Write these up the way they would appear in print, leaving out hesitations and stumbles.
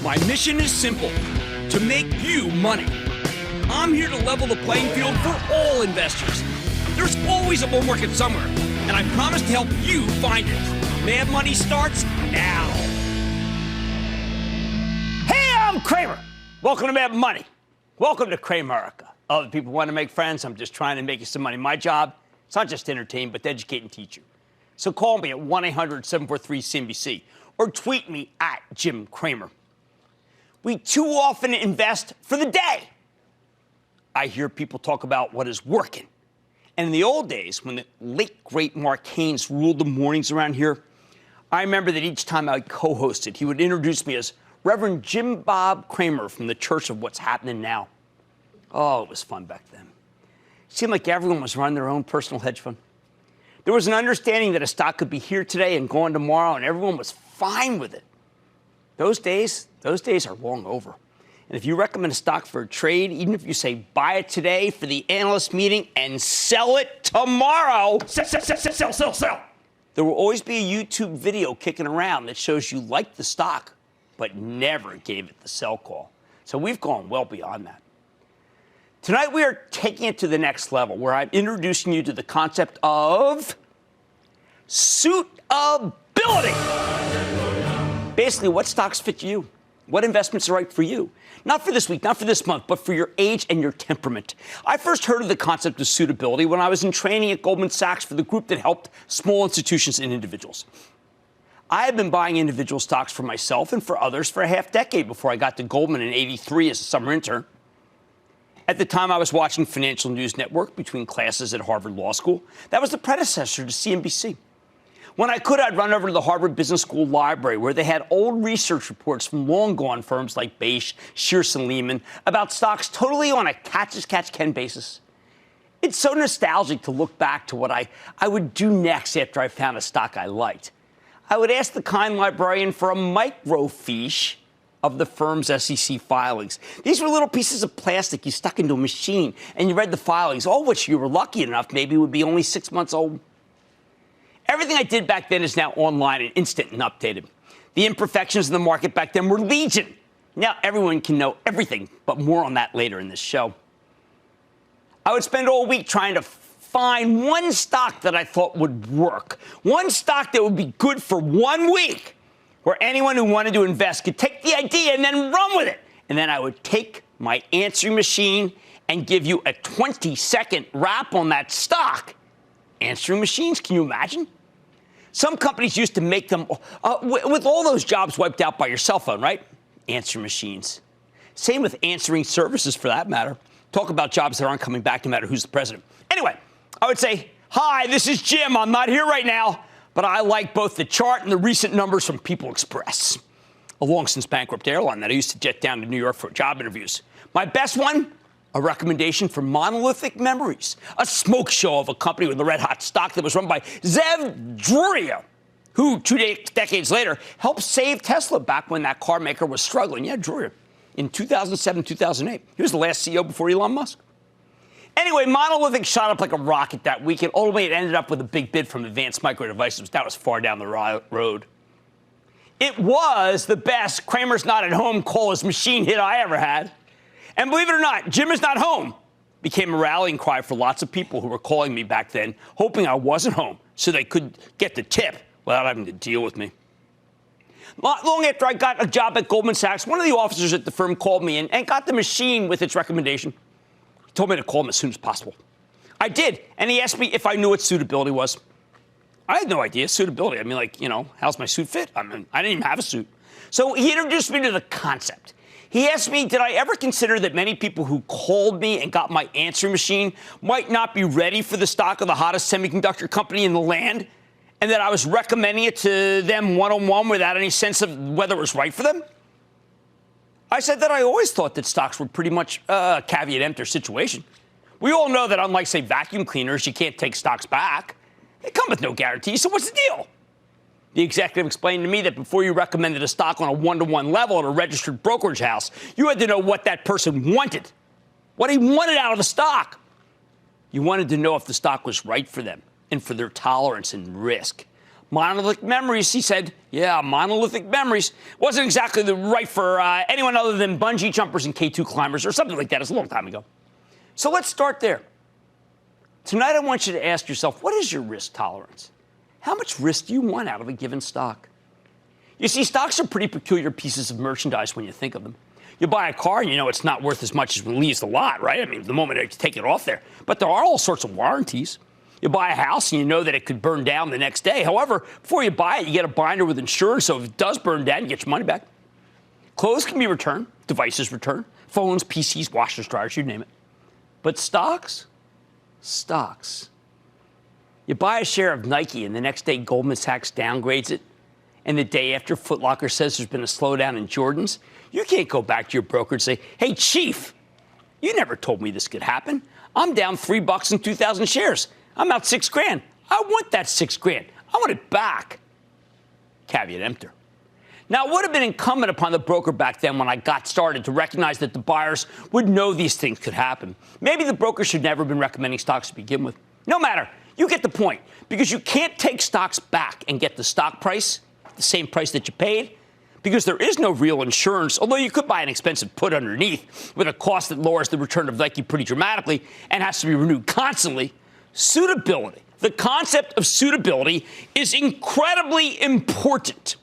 My mission is simple, to make you money. I'm here to level the playing field for all investors. There's always a bull market somewhere, and I promise to help you find it. Mad Money starts now. Hey, I'm Cramer. Welcome to Mad Money. Welcome to Cramerica. Other people want to make friends. I'm just trying to make you some money. My job, it's not just to entertain, but to educate and teach you. So call me at 1-800-743-CNBC or tweet me at Jim Cramer. We too often invest for the day. I hear people talk about what is working. And in the old days, when the late, great Mark Haynes ruled the mornings around here, I remember that each time I co-hosted, he would introduce me as Reverend Jim Bob Cramer from the Church of What's Happening Now. Oh, it was fun back then. It seemed like everyone was running their own personal hedge fund. There was an understanding that a stock could be here today and gone tomorrow, and everyone was fine with it. Those days are long over. And if you recommend a stock for a trade, even if you say buy it today for the analyst meeting and sell it tomorrow, sell. There will always be a YouTube video kicking around that shows you liked the stock, but never gave it the sell call. So we've gone well beyond that. Tonight we are taking it to the next level, where I'm introducing you to the concept of suitability. Basically, what stocks fit you? What investments are right for you? Not for this week, not for this month, but for your age and your temperament. I first heard of the concept of suitability when I was in training at Goldman Sachs for the group that helped small institutions and individuals. I had been buying individual stocks for myself and for others for a half-decade before I got to Goldman in '83 as a summer intern. At the time, I was watching Financial News Network between classes at Harvard Law School. That was the predecessor to CNBC. When I could, I'd run over to the Harvard Business School library, where they had old research reports from long-gone firms like Bache, Shearson Lehman, about stocks totally on a catch-as-catch-can basis. It's so nostalgic to look back to what I would do next after I found a stock I liked. I would ask the kind librarian for a microfiche of the firm's SEC filings. These were little pieces of plastic you stuck into a machine, and you read the filings, all which you were lucky enough maybe would be only 6 months old. Everything I did back then is now online and instant and updated. The imperfections in the market back then were legion. Now everyone can know everything, but more on that later in this show. I would spend all week trying to find one stock that I thought would work, one stock that would be good for 1 week, where anyone who wanted to invest could take the idea and then run with it. And then I would take my answering machine and give you a 20-second wrap on that stock. Answering machines, can you imagine? Some companies used to make them with all those jobs wiped out by your cell phone, right? Answering machines. Same with answering services, for that matter. Talk about jobs that aren't coming back no matter who's the president. Anyway, I would say, hi, this is Jim. I'm not here right now, but I like both the chart and the recent numbers from People Express, a long-since bankrupt airline that I used to jet down to New York for job interviews. My best one? A recommendation for Monolithic Memories, a smoke show of a company with a red-hot stock that was run by Zev Druria, who 2 decades later helped save Tesla back when that car maker was struggling. Yeah, Druria, in 2007, 2008. He was the last CEO before Elon Musk. Anyway, Monolithic shot up like a rocket that week, and ultimately it ended up with a big bid from Advanced Micro Devices. That was far down the road. It was the best Kramer's Not at Home call his machine hit I ever had. And believe it or not, Jim is not home became a rallying cry for lots of people who were calling me back then, hoping I wasn't home so they could get the tip without having to deal with me. Not long after I got a job at Goldman Sachs, one of the officers at the firm called me and got the machine with its recommendation. He told me to call him as soon as possible. I did, and he asked me if I knew what suitability was. I had no idea. Suitability. I mean, how's my suit fit? I didn't even have a suit. So he introduced me to the concept. He asked me, did I ever consider that many people who called me and got my answering machine might not be ready for the stock of the hottest semiconductor company in the land, and that I was recommending it to them one-on-one without any sense of whether it was right for them? I said that I always thought that stocks were pretty much a caveat emptor situation. We all know that unlike, say, vacuum cleaners, you can't take stocks back. They come with no guarantee, so what's the deal? The executive explained to me that before you recommended a stock on a one-to-one level at a registered brokerage house, you had to know what that person wanted, what he wanted out of the stock. You wanted to know if the stock was right for them and for their tolerance and risk. Monolithic memories, he said. Yeah, monolithic memories. Wasn't exactly the right for anyone other than bungee jumpers and K2 climbers or something like that. It's a long time ago. So let's start there. Tonight, I want you to ask yourself, what is your risk tolerance? How much risk do you want out of a given stock? You see, stocks are pretty peculiar pieces of merchandise when you think of them. You buy a car and you know it's not worth as much as when it leaves the lot, right? I mean, the moment you take it off there. But there are all sorts of warranties. You buy a house and you know that it could burn down the next day. However, before you buy it, you get a binder with insurance, so if it does burn down, you get your money back. Clothes can be returned, devices returned, phones, PCs, washers, dryers, you name it. But stocks? Stocks. You buy a share of Nike and the next day Goldman Sachs downgrades it, and the day after Foot Locker says there's been a slowdown in Jordans, you can't go back to your broker and say, hey, Chief, you never told me this could happen. I'm down $3 in 2,000 shares. I'm out $6,000. I want that $6,000. I want it back. Caveat emptor. Now, it would have been incumbent upon the broker back then when I got started to recognize that the buyers would know these things could happen. Maybe the broker should never have been recommending stocks to begin with. No matter. You get the point. Because you can't take stocks back and get the stock price, the same price that you paid, because there is no real insurance, although you could buy an expensive put underneath with a cost that lowers the return of Nike pretty dramatically and has to be renewed constantly. Suitability. The concept of suitability is incredibly important.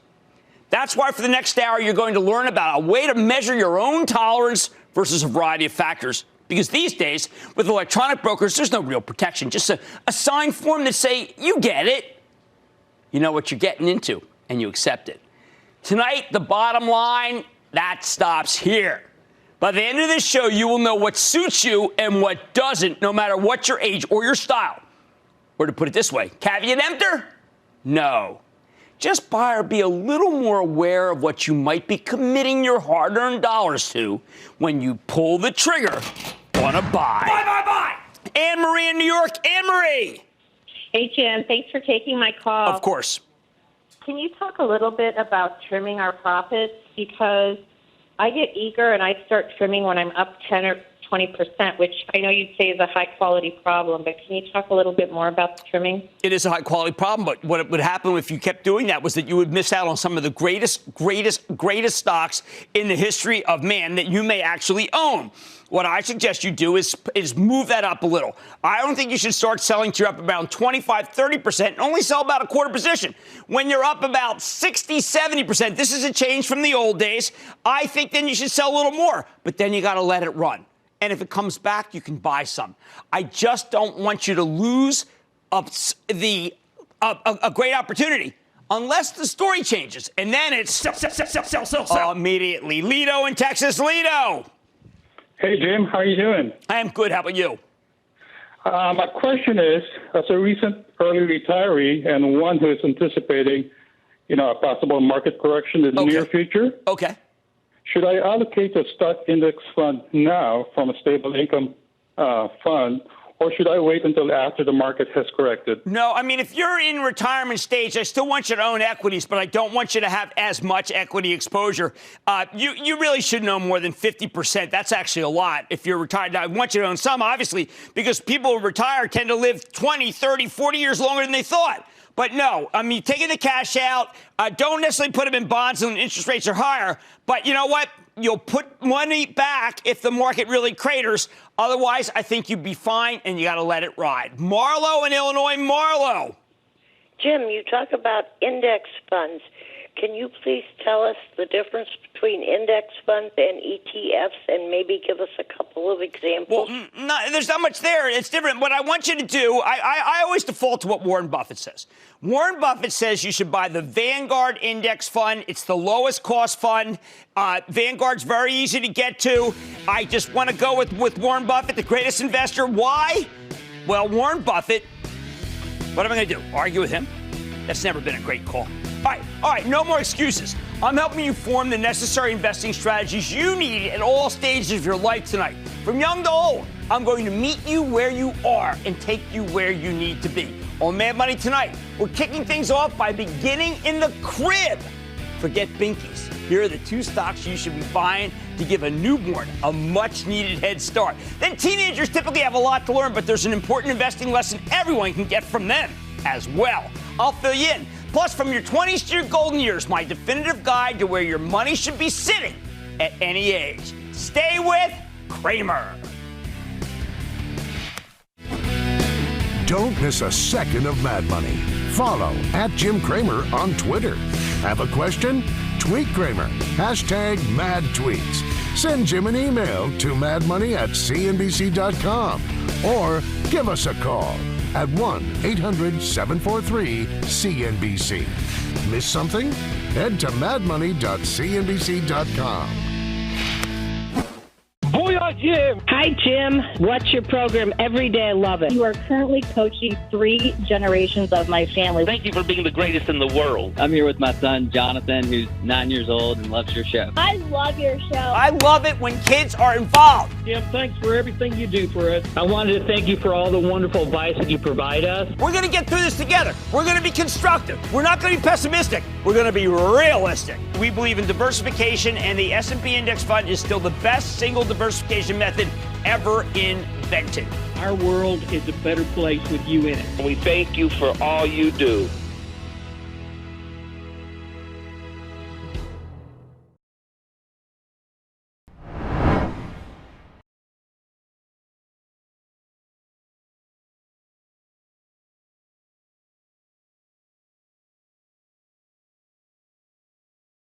That's why for the next hour, you're going to learn about a way to measure your own tolerance versus a variety of factors. Because these days, with electronic brokers, there's no real protection. Just a signed form that say, you get it. You know what you're getting into, and you accept it. Tonight, the bottom line, that stops here. By the end of this show, you will know what suits you and what doesn't, no matter what your age or your style. Or to put it this way, caveat emptor? No. Just buy or be a little more aware of what you might be committing your hard-earned dollars to when you pull the trigger on a buy. Buy! Anne-Marie in New York. Anne-Marie. Hey, Jim. Thanks for taking my call. Of course. Can you talk a little bit about trimming our profits? Because I get eager and I start trimming when I'm up 10 or 20%, which I know you'd say is a high-quality problem, but can you talk a little bit more about the trimming? It is a high-quality problem, but what would happen if you kept doing that was that you would miss out on some of the greatest stocks in the history of man that you may actually own. What I suggest you do is move that up a little. I don't think you should start selling till you're up around 25, 30% and only sell about a quarter position. When you're up about 60, 70%, this is a change from the old days. I think then you should sell a little more, but then you got to let it run. And if it comes back, you can buy some. I just don't want you to lose a great opportunity unless the story changes. And then it's sell immediately. Lido in Texas. Lido. Hey, Jim. How are you doing? I am good. How about you? My question is, as a recent early retiree and one who is anticipating, a possible market correction in the near future. Okay. Should I allocate a stock index fund now from a stable income fund, or should I wait until after the market has corrected? No, I mean, if you're in retirement stage, I still want you to own equities, but I don't want you to have as much equity exposure. You really shouldn't own more than 50%. That's actually a lot if you're retired. Now, I want you to own some, obviously, because people who retire tend to live 20, 30, 40 years longer than they thought. But no, I mean, taking the cash out, don't necessarily put them in bonds when interest rates are higher. But you know what? You'll put money back if the market really craters. Otherwise, I think you'd be fine, and you got to let it ride. Marlo in Illinois. Marlo. Jim, you talk about index funds. Can you please tell us the difference between index funds and ETFs and maybe give us a couple of examples? Well, there's not much there. It's different. What I want you to do, I always default to what Warren Buffett says. Warren Buffett says you should buy the Vanguard Index Fund. It's the lowest cost fund. Vanguard's very easy to get to. I just want to go with Warren Buffett, the greatest investor. Why? Well, Warren Buffett, what am I going to do? Argue with him? That's never been a great call. All right, no more excuses. I'm helping you form the necessary investing strategies you need at all stages of your life tonight. From young to old, I'm going to meet you where you are and take you where you need to be. On Mad Money tonight, we're kicking things off by beginning in the crib. Forget binkies. Here are the two stocks you should be buying to give a newborn a much-needed head start. Then teenagers typically have a lot to learn, but there's an important investing lesson everyone can get from them as well. I'll fill you in. Plus, from your 20s to your golden years, my definitive guide to where your money should be sitting at any age. Stay with Cramer. Don't miss a second of Mad Money. Follow @Jim Cramer on Twitter. Have a question? Tweet Cramer. #MadTweets. Send Jim an email to madmoney@cnbc.com or give us a call at 1-800-743-CNBC. Miss something? Head to madmoney.cnbc.com. Booyah, Jim! Hi, Jim. Watch your program every day. I love it. You are currently coaching 3 generations of my family. Thank you for being the greatest in the world. I'm here with my son, Jonathan, who's 9 years old and loves your show. I love your show. I love it when kids are involved. Jim, thanks for everything you do for us. I wanted to thank you for all the wonderful advice that you provide us. We're going to get through this together. We're going to be constructive. We're not going to be pessimistic. We're going to be realistic. We believe in diversification, and the S&P Index Fund is still the best single diversification method ever invented. Our world is a better place with you in it. We thank you for all you do.